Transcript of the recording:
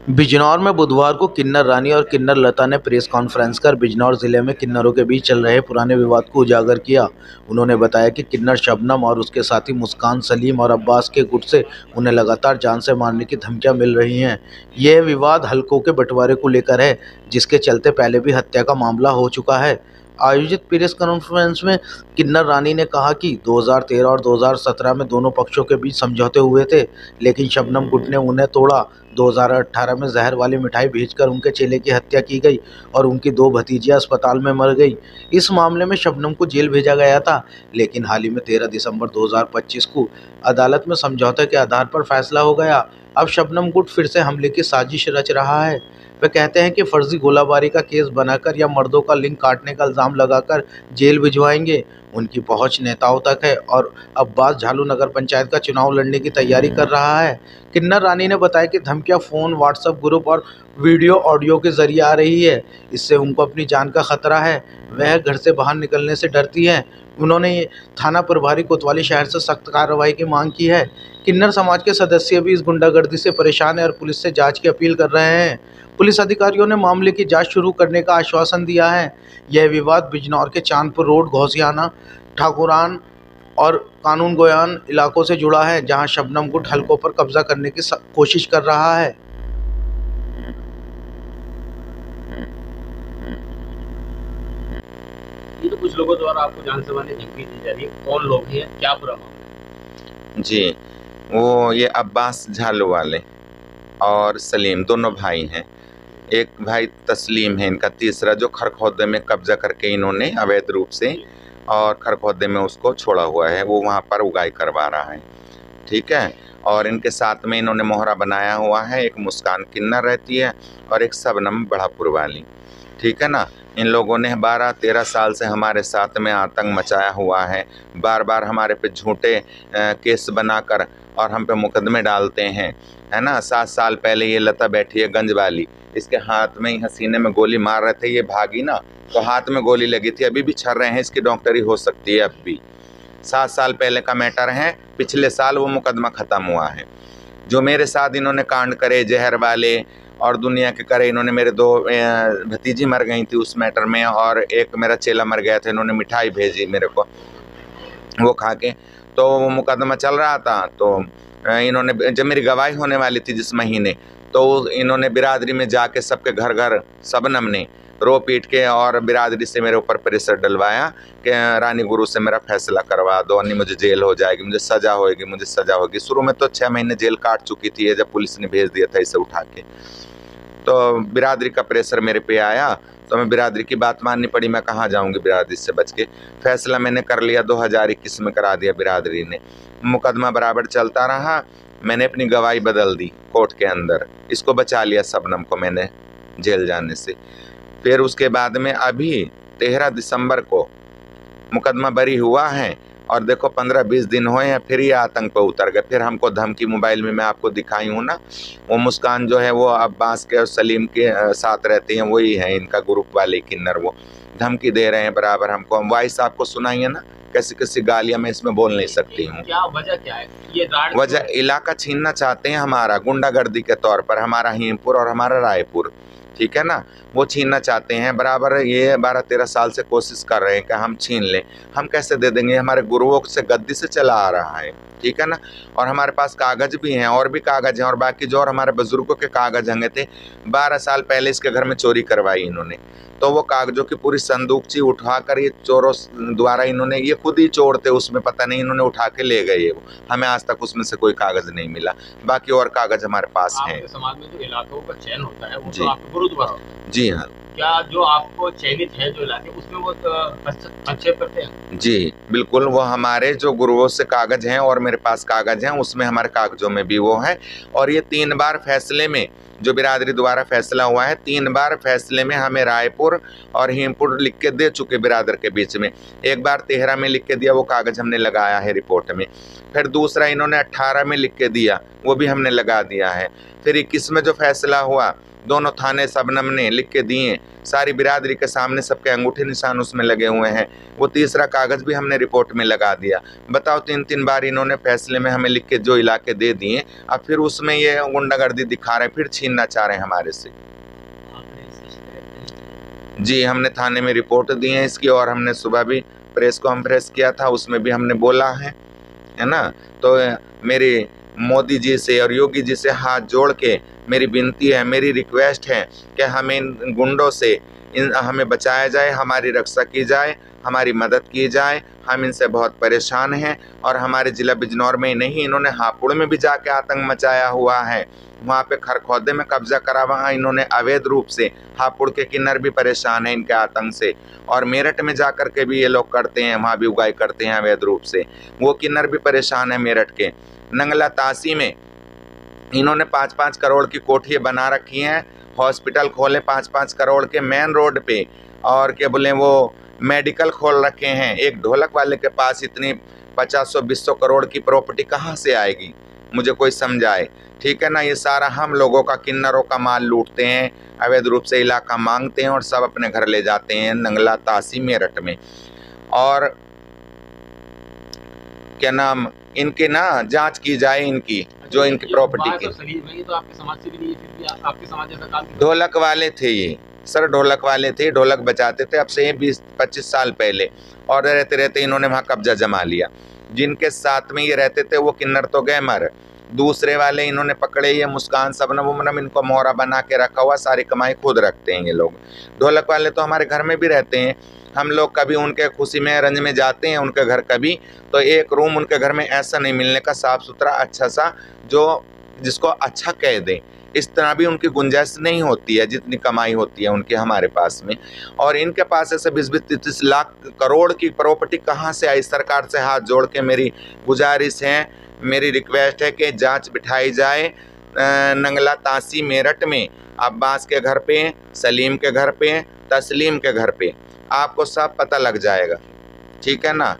बिजनौर में बुधवार को किन्नर रानी और किन्नर लता ने प्रेस कॉन्फ्रेंस कर बिजनौर जिले में किन्नरों के बीच चल रहे पुराने विवाद को उजागर किया। उन्होंने बताया कि किन्नर शबनम और उसके साथी मुस्कान, सलीम और अब्बास के गुट से उन्हें लगातार जान से मारने की धमकियां मिल रही हैं। यह विवाद हलकों के बंटवारे को लेकर है, जिसके चलते पहले भी हत्या का मामला हो चुका है। आयोजित प्रेस कॉन्फ्रेंस में किन्नर रानी ने कहा कि 2013 और 2017 में दोनों पक्षों के बीच समझौते हुए थे, लेकिन शबनम गुट ने उन्हें तोड़ा। 2018 में जहर वाली मिठाई भेजकर उनके चेले की हत्या की गई और उनकी 2 भतीजियां अस्पताल में मर गई। इस मामले में शबनम को जेल भेजा गया था, लेकिन हाल ही में 13 दिसंबर 2025 को अदालत में समझौते के आधार पर फैसला हो गया। अब शबनम गुट फिर से हमले की साजिश रच रहा है। वे कहते हैं कि फर्जी गोलाबारी का केस बनाकर या मर्दों का लिंग काटने का इल्जाम लगाकर जेल भिजवाएंगे। उनकी पहुंच नेताओं तक है और अब्बास झालू नगर पंचायत का चुनाव लड़ने की तैयारी कर रहा है। किन्नर रानी ने बताया कि धमकियां फ़ोन, व्हाट्सएप ग्रुप और वीडियो ऑडियो के जरिए आ रही है। इससे उनको अपनी जान का खतरा है। वह घर से बाहर निकलने से डरती हैं। उन्होंने थाना प्रभारी कोतवाली शहर से सख्त कार्रवाई की मांग की है। किन्नर समाज के सदस्य भी इस गुंडागर्दी से परेशान हैं और पुलिस से जांच की अपील कर रहे हैं। पुलिस अधिकारियों ने मामले की जांच शुरू करने का आश्वासन दिया है। यह विवाद बिजनौर के चांदपुर रोड, घोसियाना, ठाकुरान और कानून गोयान इलाकों से जुड़ा है, जहां शबनम गुट हलकों पर कब्जा करने की कोशिश कर रहा है। ये तो कुछ लोगों द्वारा आपको जान से मारने की धमकी दी जा रही है। कौन लोग हैं, क्या पूरा मामला? जी, वो ये अब्बास झालू वाले और सलीम दोनों भाई हैं। एक भाई तस्लीम है इनका तीसरा, जो खरखौदे में कब्जा करके इन्होंने अवैध रूप से और खरखौदे में उसको छोड़ा हुआ है, वो वहाँ पर उगाई करवा रहा है। ठीक है। और इनके साथ में इन्होंने मोहरा बनाया हुआ है, एक मुस्कान किन्नर रहती है और एक शबनम बढ़ापुर वाली। ठीक है ना। इन लोगों ने 12-13 साल से हमारे साथ में आतंक मचाया हुआ है। बार बार हमारे पे झूठे केस बनाकर और हम पे मुकदमे डालते हैं, है ना। 7 साल पहले ये लता बैठी है गंज वाली, इसके हाथ में ही हसीने में गोली मार रहे थे, ये भागी ना तो हाथ में गोली लगी थी, अभी भी छर रहे हैं, इसकी डॉक्टरी हो सकती है अब भी। 7 साल पहले का मैटर है, पिछले साल वो मुकदमा ख़त्म हुआ है। जो मेरे साथ इन्होंने कांड करे जहर वाले और दुनिया के करे, इन्होंने मेरे 2 भतीजी मर गई थी उस मैटर में और एक मेरा चेला मर गया था। इन्होंने मिठाई भेजी मेरे को, वो खा के, तो वो मुकदमा चल रहा था। तो इन्होंने जब मेरी गवाही होने वाली थी जिस महीने, तो इन्होंने बिरादरी में जाके सबके घर घर शबनम ने रो पीट के और बिरादरी से मेरे ऊपर प्रेशर डलवाया कि रानी गुरु से मेरा फैसला करवा दो, नहीं मुझे जेल हो जाएगी, मुझे सज़ा होएगी, मुझे सज़ा होगी। शुरू में तो 6 महीने जेल काट चुकी थी जब पुलिस ने भेज दिया था इसे उठा के। तो बिरादरी का प्रेशर मेरे पे आया, तो मैं बिरादरी की बात माननी पड़ी। मैं कहाँ जाऊँगी बिरादरी से बच के। फैसला मैंने कर लिया, 2021 में करा दिया बिरादरी ने। मुकदमा बराबर चलता रहा, मैंने अपनी गवाही बदल दी कोर्ट के अंदर, इसको बचा लिया शबनम को मैंने जेल जाने से। फिर उसके बाद में अभी 13 दिसंबर को मुकदमा बरी हुआ है और देखो 15-20 दिन हुए हैं, फिर ये आतंक पर उतर गए। फिर हमको धमकी मोबाइल में मैं आपको दिखाई हूँ ना, वो मुस्कान जो है वो अब्बास के और सलीम के साथ रहते हैं, वही है इनका ग्रुप वाले किन्नर। वो धमकी दे रहे हैं बराबर हमको। हम वॉइस आपको सुनाई है ना, कैसी कैसी गालियाँ मैं इसमें बोल नहीं सकती हूँ। क्या वजह क्या है? ये वजह इलाका छीनना चाहते हैं हमारा, गुंडागर्दी के तौर पर, हमारा हीमपुर और हमारा रायपुर। ठीक है ना, वो छीनना चाहते हैं बराबर। ये 12-13 साल से कोशिश कर रहे हैं कि हम छीन लें। हम कैसे दे देंगे, हमारे गुरुओं से गद्दी से चला आ रहा है। ठीक है ना। और हमारे पास कागज भी हैं, और भी कागज हैं, और बाकी जो और हमारे बुजुर्गों के कागज हंगे थे, 12 साल पहले इसके घर में चोरी करवाई इन्होंने। तो वो कागजों की पूरी संदूकची उठाकर ये चोरों द्वारा इन्होंने, ये खुद ही चोर थे उसमें, पता नहीं इन्होंने उठा के ले गए। वो हमें आज तक उसमें से कोई कागज नहीं मिला, बाकी और कागज हमारे पास हैं। आपके समाज में जो इलाकों का चयन होता है वो जी। तो आपके गुरुद्वारा होता है। जी हाँ। क्या जो आपको चयनित है जो इलाके, उसमें वो हस्तक्षेप करते हैं? जी, बिल्कुल। वो हमारे जो गुरुओं से कागज हैं और मेरे पास कागज हैं, उसमें हमारे कागजों में भी वो है। और ये 3 बार फैसले में, जो बिरादरी द्वारा फैसला हुआ है, 3 बार फैसले में हमें रायपुर और हीमपुर लिख के दे चुके बिरादर के बीच में। एक बार 13 में लिख के दिया, वो कागज हमने लगाया है रिपोर्ट में। फिर दूसरा इन्होंने 18 में लिख के दिया, वो भी हमने लगा दिया है। फिर 21 में जो फैसला हुआ, दोनों थाने शबनम ने लिख के दिए, सारी बिरादरी के सामने सबके अंगूठे निशान उसमें लगे हुए हैं। वो तीसरा कागज़ भी हमने रिपोर्ट में लगा दिया। बताओ, 3-3 बार इन्होंने फैसले में हमें लिख के जो इलाके दे दिए, अब फिर उसमें ये गुंडागर्दी दिखा रहे हैं, फिर छीनना चाह रहे हैं हमारे से। जी, हमने थाने में रिपोर्ट दी है इसकी, और हमने सुबह भी प्रेस कॉन्फ्रेंस किया था, उसमें भी हमने बोला है ना। तो मेरी मोदी जी से और योगी जी से हाथ जोड़ के मेरी विनती है, मेरी रिक्वेस्ट है कि हमें इन गुंडों से हमें बचाया जाए, हमारी रक्षा की जाए, हमारी मदद की जाए। हम इनसे बहुत परेशान हैं, और हमारे ज़िला बिजनौर में ही नहीं, इन्होंने हापुड़ में भी जाके आतंक मचाया हुआ है। वहाँ पे खरखौदे में कब्जा करा, वहाँ इन्होंने अवैध रूप से, हापुड़ के किन्नर भी परेशान हैं इनके आतंक से, और मेरठ में जा कर के भी ये लोग करते हैं, वहाँ भी उगाई करते हैं अवैध रूप से, वो किन्नर भी परेशान है मेरठ के। नंगला तासी में इन्होंने 5-5 करोड़ की कोठियाँ बना रखी हैं, हॉस्पिटल खोले 5-5 करोड़ के मेन रोड पे, और क्या बोले वो मेडिकल खोल रखे हैं। एक ढोलक वाले के पास इतनी 50-100-200 करोड़ की प्रॉपर्टी कहाँ से आएगी, मुझे कोई समझाए। ठीक है ना, ये सारा हम लोगों का, किन्नरों का माल लूटते हैं, अवैध रूप से इलाका मांगते हैं और सब अपने घर ले जाते हैं नंगला तासी मेरठ में। और क्या नाम, इनके ना जांच की जाए, इनकी जो इनकी प्रॉपर्टी की। तो आपके समाज से भी नहीं है, फिर भी आपके समाज जैसा काम। ढोलक वाले थे ये सर, ढोलक वाले थे, ढोलक बजाते थे, अब से 20-25 साल पहले, और रहते रहते इन्होंने वहाँ कब्जा जमा लिया। जिनके साथ में ये रहते थे वो किन्नर तो गए मर, दूसरे वाले इन्होंने पकड़े, ये मुस्कान सबनम उमनम, इनको मोहरा बना के रखा हुआ, सारी कमाई खुद रखते हैं ये लोग। ढोलक वाले तो हमारे घर में भी रहते हैं, हम लोग कभी उनके खुशी में रंज में जाते हैं उनके घर, कभी तो एक रूम उनके घर में ऐसा नहीं मिलने का, साफ़ सुथरा अच्छा सा, जो जिसको अच्छा कह दें, इस तरह भी उनकी गुंजाइश नहीं होती है जितनी कमाई होती है उनकी हमारे पास में। और इनके पास ऐसे 20-30 लाख करोड़ की प्रॉपर्टी कहाँ से आई? सरकार से हाथ जोड़ के मेरी गुजारिश है, मेरी रिक्वेस्ट है कि जांच बिठाई जाए नंगला तासी मेरठ में, अब्बास के घर पे, सलीम के घर पे, तस्लीम के घर पे, आपको सब पता लग जाएगा। ठीक है ना।